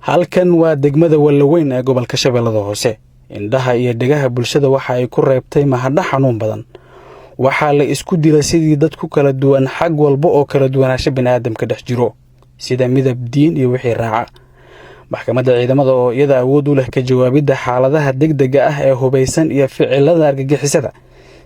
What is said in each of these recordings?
halkan waa degmada Wallaweyn ee gobolka Shabeellada Hoose. Indhaha iyo dhegaha bulshada waxa ay ku reebtay mahadda xanuun badan. Waxa la isku dilay sidii dad ku kala duwan xag walba oo kala duwanaansho bini'aadamka dhex jiro, sida midab, diin iyo wixii raaca. Maxkamadda ciidamada oo iyada awood u leh ka jawaabidda xaaladaha degdega ah ee hubaysan iyo ficilada argagixisada,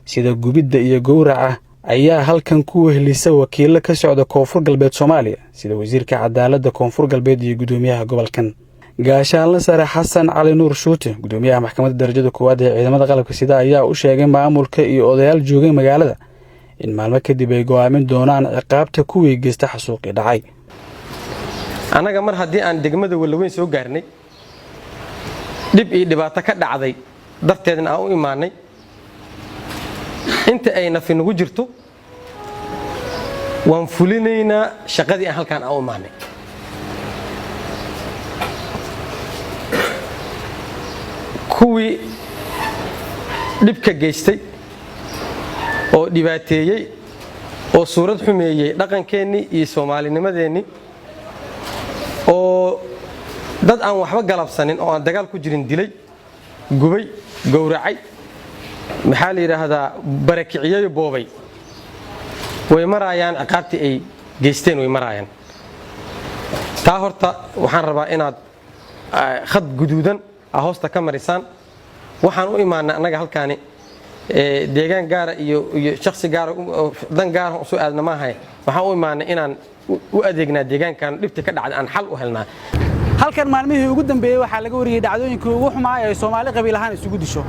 sida gubidda iyo gowraca, ayaa halkan ku wehelisa wakiilo ka socda Koonfur Galbeed Soomaaliya, sida wasiirka cadaaladda Koonfur Galbeed iyo gudoomiyaha gobolkan. Gaashaanle Sare Xasan Cali Nuur Shuute, gudoomiyaha maxkamadda darajada koowaad ee ciidamada qalabka sida, ayaa u sheegay maamulka iyo odayaal joogay magaalada in maalmo kadib ay go'aamin doonaan ciqaabta kuwii geysta xasuuqii dhacay. anaga mar haddii aan degmada Wallaweyn soo gaarnay dib iyo dhibaato ka dhacday darteedna aan u imaanay inta ay nafi nagu jirto waan fulinaynaa shaqadii aan halkaan u imaanay. kuwii dhibka geystay oo dhibaateeyay oo suurad xumeeyay dhaqankeennii iyo Soomaalinimadeenni oo dad aan waxba galabsanin oo aan dagaal ku jirin dilay, gubay, gowracay, maxaa la yiraahdaa barakiciyay, boobay, way marayaan ciqaabtii ay geysteen, way marayaan. taa horta waxaan rabaa inaad khad guduudan hoosta ka marisaan. waxaan u imaanay anaga halkaani deegaan gaar iyo shakhsi gaar dan gaar oo soo aadna maahay. waxaan u imaanay inaan u adeegnaa deegaankan dhibta ka dhacday aan xal u helnaa. halkan maalmihii ugu dambeeyay waxaa laga wariyay dhacdooyinkii ugu xumaa ee Soomaali qabiil ahaan isugu disho,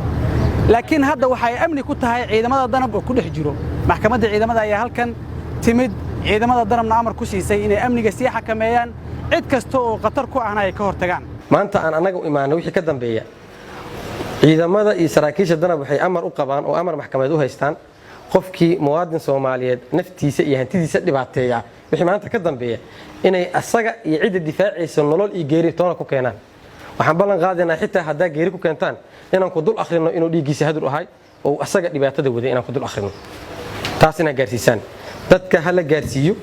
laakiin hadda waxay amni ku tahay ciidamada danab oo ku dhex jiro. maxkamadda ciidamada ayaa halkan timid, ciidamada danabna amar ku siisay inay amniga sii xakameeyaan, cid kasta oo khatar ku ahna ay ka hortagaan. maanta aan anaga u imaanay wixii ka dambeeya ciidamada iyo saraakiisha danab waxay amar u qabaan oo amar maxkamadeed u haystaan qofkii muwaadin Soomaaliyeed naftiisa iyo hantidiisa dhibaateeya wixii maanta ka dambeeya inay asaga iyo cid difaacaysa nolol iyo geeri toona ku keenaan. waxaan ballan qaadinaa xitaa hadaa geeri ku keentaan inaan ku dul akhrino inuu dhiigiisa hadur ahay oo asaga dhibaatada waday inaan ku dul akhrino. taasina gaarsiisaan dadka hala gaarsiiyo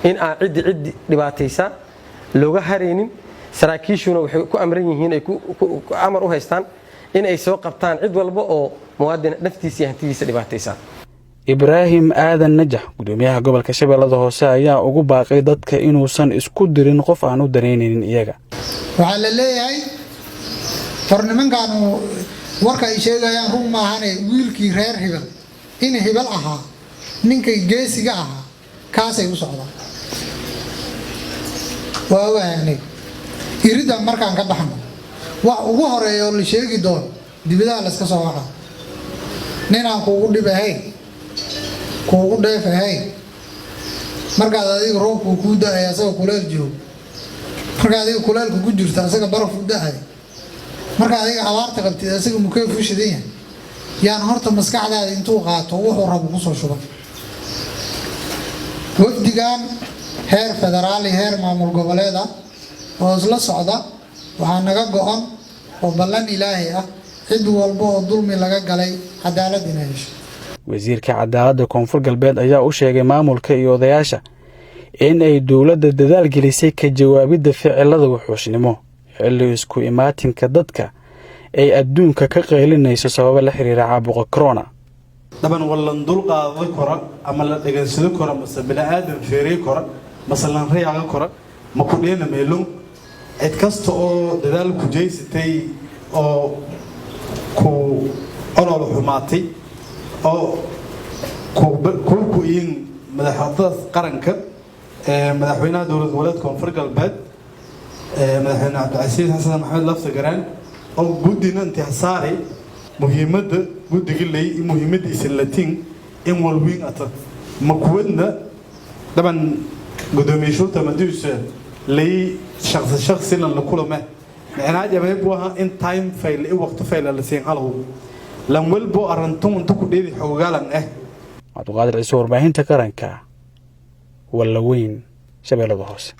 in aan cid dhibaataysa looga hareynin. saraakiishuna waxay ku amran yihiin ay ku amar u haystaan in ay soo qabtaan cid walba oo muwaadin naftiisa iyo hantidiisa dhibaataysa. Ibraahim Aadan Najax, gudoomiyaha gobolka Shabeellada Hoose, ayaa ugu baaqay dadka inuusan isku dirin qof aan u dareynaynin iyaga. waxaa la leeyahay farnimankan warka ay sheegayaan run maahan, wiilkii reer Hebel in Hebel ahaa ninkay geesiga ahaa kaasay u socdaan. waa waanay irida markaan ka baxno wax ugu horeeyo la sheegi doono dibadaha la iska soo waxa ninaan kuugu dhibahay kuugu dheefahay markaad adiga roobku ku da'ay asagoo kuleel joogo, markaad adiga kuleelku ku jirto asaga baraf u da'ay, markaad adiga abaarta qabtid asaga mukeef u shidan yahay, yaan horta maskaxdaada intuu qaato wuxuu rabo ku soo shuban. wafdigan heer federaal iyo heer maamul goboleed ah oo isla socda waxaa naga go'an oo ballan Ilaahay ah cid walba oo dulmi laga galay cadaalad inay hesho. wasiirka cadaaladda Koonfur Galbeed ayaa u sheegay maamulka iyo odayaasha in ay dawladda dadaal gelisay ka jawaabidda ficilada wuxuusnimo xilli isku imaatinka dadka ay adduunka ka qeylinayso sabab la xiriira caabuqa corona. daban wallan dul qaado kora ama la dhageysan karo mase bini'aadam feeray kora masalan riyaaga kora ma ku dheena meelun cid kasta oo dadaal ku jeysatay oo ku olol xumaatay oo ku in madaxda qaranka madaxweynaha dawladda goboleedka Koonfur Galbeed madaxweyne Cabdicasiis Xasan Maxamed Laftagaraan oo guddiga intihasaari muhiimadda guddiga leeyahay muhiimadiisa latin in walweyn ata ma kuwadna daban gudoomiyaasha madiisa leey shakhsi lan la kulama macnaa jawaab waa in time fail ee waqti fail la siin halo lan walbo arantun inta ku dheedi xogaalan Abdulqaadir Ciise, warbaahinta qaranka, Wallaweyn, Shabeellada Hoose.